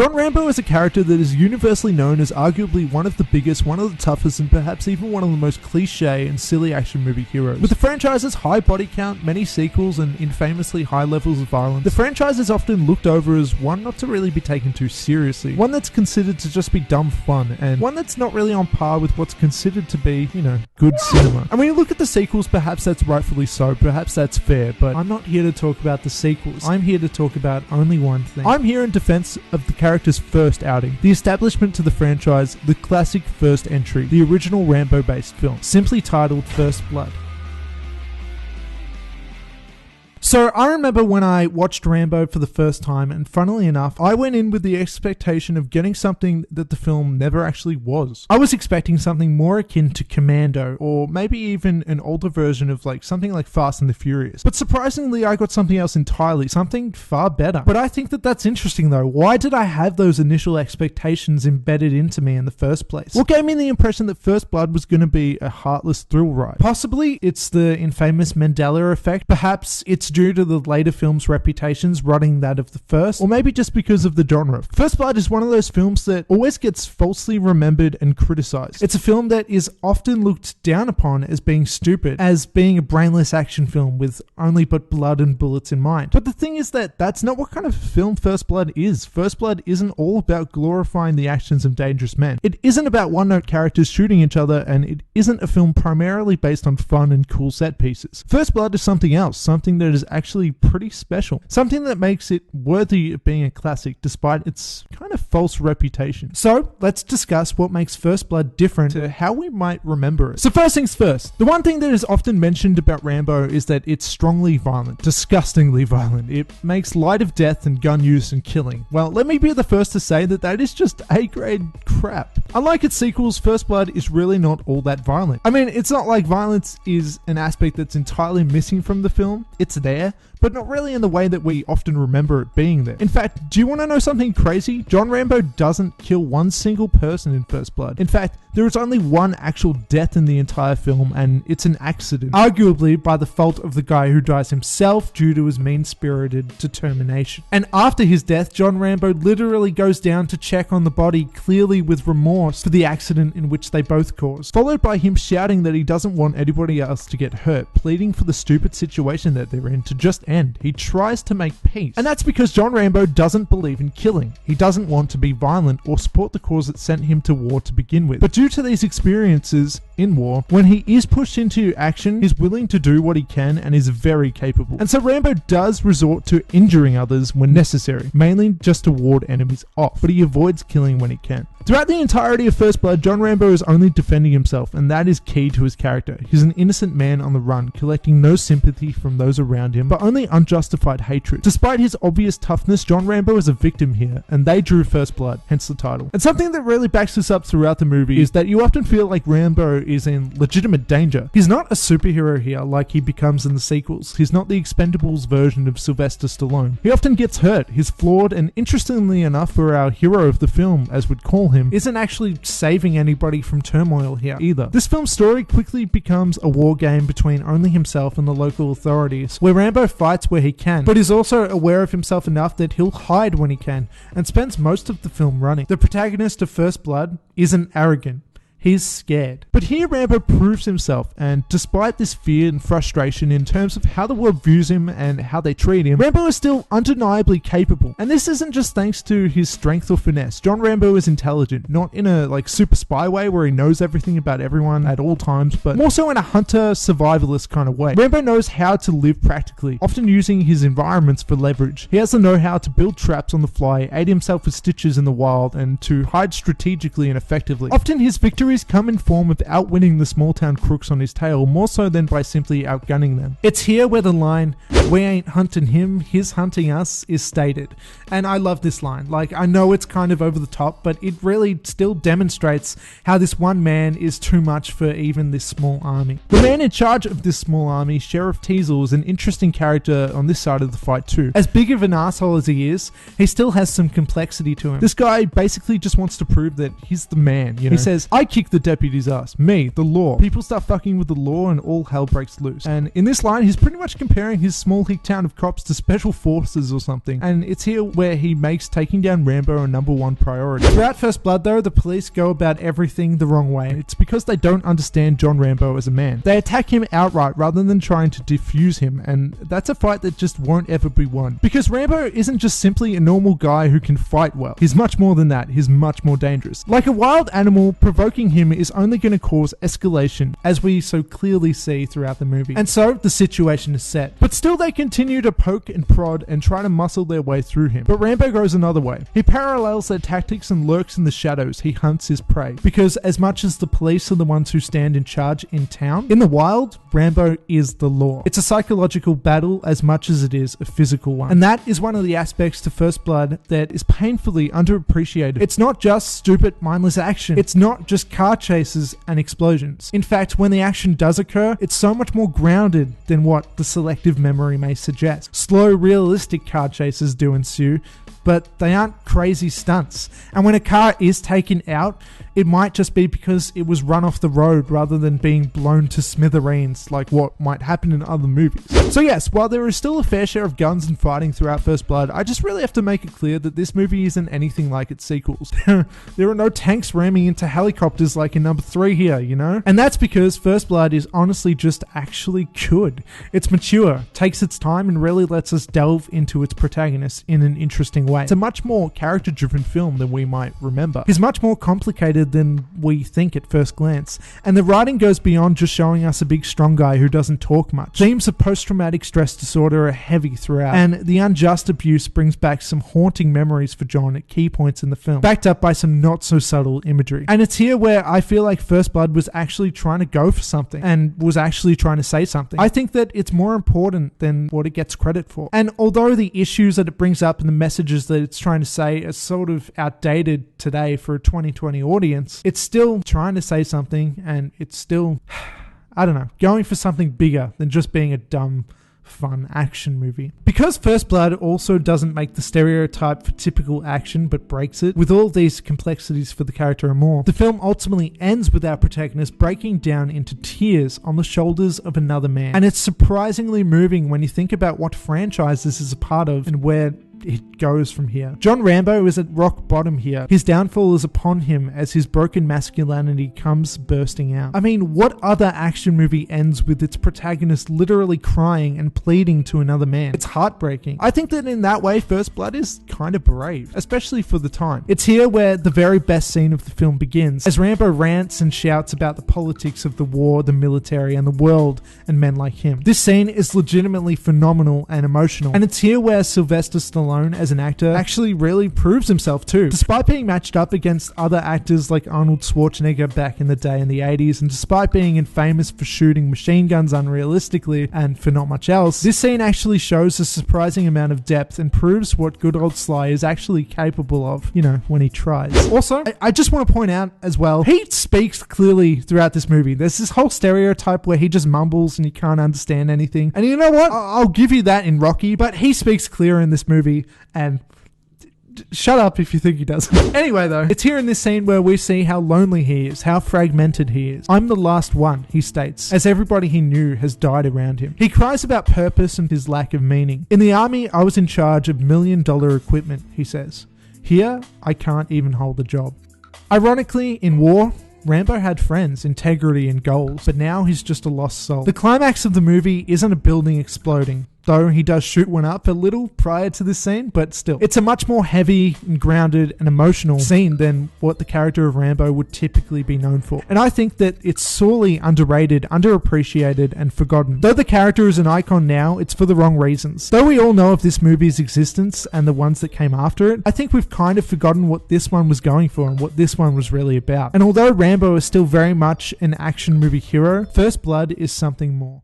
John Rambo is a character that is universally known as arguably one of the biggest, one of the toughest, and perhaps even one of the most cliche and silly action movie heroes. With the franchise's high body count, many sequels, and infamously high levels of violence, the franchise is often looked over as one not to really be taken too seriously, one that's considered to just be dumb fun, and one that's not really on par with what's considered to be, good cinema. And when you look at the sequels, perhaps that's rightfully so, perhaps that's fair, but I'm not here to talk about the sequels. I'm here to talk about only one thing. I'm here in defense of the character's first outing, the establishment to the franchise, the classic first entry, the original Rambo-based film, simply titled First Blood. So I remember when I watched Rambo for the first time, and funnily enough, I went in with the expectation of getting something that the film never actually was. I was expecting something more akin to Commando, or maybe even an older version of something like Fast and the Furious. But surprisingly, I got something else entirely, something far better. But I think that that's interesting though. Why did I have those initial expectations embedded into me in the first place? What gave me the impression that First Blood was going to be a heartless thrill ride? Possibly it's the infamous Mandela effect. Perhaps it's due to the later film's reputations running that of the first, or maybe just because of the genre. First Blood is one of those films that always gets falsely remembered and criticized. It's a film that is often looked down upon as being stupid, as being a brainless action film with only but blood and bullets in mind. But the thing is that that's not what kind of film First Blood is. First Blood isn't all about glorifying the actions of dangerous men. It isn't about one-note characters shooting each other, and it isn't a film primarily based on fun and cool set pieces. First Blood is something else, something that is actually pretty special. Something that makes it worthy of being a classic despite its kind of false reputation. So let's discuss what makes First Blood different to how we might remember it. So first things first, the one thing that is often mentioned about Rambo is that it's strongly violent, disgustingly violent. It makes light of death and gun use and killing. Well, let me be the first to say that that is just A-grade crap. Unlike its sequels, First Blood is really not all that violent. I mean, it's not like violence is an aspect that's entirely missing from the film. It's there, but not really in the way that we often remember it being there. In fact, do you want to know something crazy? John Rambo doesn't kill one single person in First Blood. In fact, there is only one actual death in the entire film, and it's an accident, arguably by the fault of the guy who dies himself due to his mean-spirited determination. And after his death, John Rambo literally goes down to check on the body, clearly with remorse for the accident in which they both caused, followed by him shouting that he doesn't want anybody else to get hurt, pleading for the stupid situation that they're in to just end. He tries to make peace. And that's because John Rambo doesn't believe in killing. He doesn't want to be violent or support the cause that sent him to war to begin with. But due to these experiences in war, when he is pushed into action, he's willing to do what he can and is very capable. And so Rambo does resort to injuring others when necessary, mainly just to ward enemies off, but he avoids killing when he can. Throughout the entirety of First Blood, John Rambo is only defending himself, and that is key to his character. He's an innocent man on the run, collecting no sympathy from those around him, but only unjustified hatred. Despite his obvious toughness, John Rambo is a victim here, and they drew First Blood, hence the title. And something that really backs this up throughout the movie is that you often feel like Rambo is in legitimate danger. He's not a superhero here like he becomes in the sequels. He's not the Expendables version of Sylvester Stallone. He often gets hurt. He's flawed, and interestingly enough for our hero of the film, as we'd call him, isn't actually saving anybody from turmoil here either. This film's story quickly becomes a war game between only himself and the local authorities, where Rambo fights where he can, but is also aware of himself enough that he'll hide when he can, and spends most of the film running. The protagonist of First Blood isn't arrogant. He's scared. But here Rambo proves himself, and despite this fear and frustration in terms of how the world views him and how they treat him, Rambo is still undeniably capable. And this isn't just thanks to his strength or finesse. John Rambo is intelligent, not in a super spy way where he knows everything about everyone at all times, but more so in a hunter survivalist kind of way. Rambo knows how to live practically, often using his environments for leverage. He has the know-how to build traps on the fly, aid himself with stitches in the wild, and to hide strategically and effectively. Often his victories come in form of outwitting the small town crooks on his tail, more so than by simply outgunning them. It's here where the line, "We ain't hunting him, he's hunting us," is stated. And I love this line. I know it's kind of over the top, but it really still demonstrates how this one man is too much for even this small army. The man in charge of this small army, Sheriff Teasel, is an interesting character on this side of the fight too. As big of an asshole as he is, he still has some complexity to him. This guy basically just wants to prove that he's the man, He says, "I kill kick the deputy's ass. Me, the law. People start fucking with the law and all hell breaks loose. And in this line, he's pretty much comparing his small hick town of cops to special forces or something. And it's here where he makes taking down Rambo a number one priority. Throughout First Blood though, the police go about everything the wrong way. It's because they don't understand John Rambo as a man. They attack him outright rather than trying to defuse him, and that's a fight that just won't ever be won. Because Rambo isn't just simply a normal guy who can fight well. He's much more than that. He's much more dangerous. Like a wild animal, provoking him is only going to cause escalation, as we so clearly see throughout the movie. And so, the situation is set. But still they continue to poke and prod and try to muscle their way through him. But Rambo goes another way. He parallels their tactics and lurks in the shadows. He hunts his prey. Because as much as the police are the ones who stand in charge in town, in the wild, Rambo is the law. It's a psychological battle as much as it is a physical one. And that is one of the aspects to First Blood that is painfully underappreciated. It's not just stupid, mindless action. It's not just car chases and explosions. In fact, when the action does occur, it's so much more grounded than what the selective memory may suggest. Slow, realistic car chases do ensue, but they aren't crazy stunts. And when a car is taken out, it might just be because it was run off the road rather than being blown to smithereens like what might happen in other movies. So yes, while there is still a fair share of guns and fighting throughout First Blood, I just really have to make it clear that this movie isn't anything like its sequels. There are no tanks ramming into helicopters like in number 3 here, you know? And that's because First Blood is honestly just actually good. It's mature, takes its time, and really lets us delve into its protagonist in an interesting way. It's a much more character-driven film than we might remember. He's much more complicated than we think at first glance, and the writing goes beyond just showing us a big strong guy who doesn't talk much. Themes of post-traumatic stress disorder are heavy throughout, and the unjust abuse brings back some haunting memories for John at key points in the film, backed up by some not so subtle imagery. And it's here where I feel like First Blood was actually trying to go for something, and was actually trying to say something. I think that it's more important than what it gets credit for. And although the issues that it brings up and the messages that it's trying to say are sort of outdated today for a 2020 audience, it's still trying to say something, and it's still, I don't know, going for something bigger than just being a dumb, fun action movie. Because First Blood also doesn't make the stereotype for typical action but breaks it, with all these complexities for the character and more, the film ultimately ends with our protagonist breaking down into tears on the shoulders of another man. And it's surprisingly moving when you think about what franchise this is a part of and where it goes from here. John Rambo is at rock bottom here. His downfall is upon him as his broken masculinity comes bursting out. I mean, what other action movie ends with its protagonist literally crying and pleading to another man? It's heartbreaking. I think that in that way, First Blood is kind of brave, especially for the time. It's here where the very best scene of the film begins, as Rambo rants and shouts about the politics of the war, the military, and the world, and men like him. This scene is legitimately phenomenal and emotional, and it's here where Sylvester Stallone as an actor actually really proves himself too. Despite being matched up against other actors like Arnold Schwarzenegger back in the day in the 80s, and despite being famous for shooting machine guns unrealistically and for not much else, this scene actually shows a surprising amount of depth and proves what good old Sly is actually capable of, you know, when he tries. Also, I just want to point out as well, he speaks clearly throughout this movie. There's this whole stereotype where he just mumbles and you can't understand anything. And you know what? I'll give you that in Rocky, but he speaks clear in this movie. And shut up if you think he doesn't. Anyway though, it's here in this scene where we see how lonely he is, how fragmented he is. I'm the last one, he states, as everybody he knew has died around him. He cries about purpose and his lack of meaning. In the army, I was in charge of $1 million equipment, he says. Here, I can't even hold a job. Ironically, in war, Rambo had friends, integrity, and goals, but now he's just a lost soul. The climax of the movie isn't a building exploding, though he does shoot one up a little prior to this scene, but still. It's a much more heavy and grounded and emotional scene than what the character of Rambo would typically be known for. And I think that it's sorely underrated, underappreciated, and forgotten. Though the character is an icon now, it's for the wrong reasons. Though we all know of this movie's existence and the ones that came after it, I think we've kind of forgotten what this one was going for and what this one was really about. And although Rambo is still very much an action movie hero, First Blood is something more.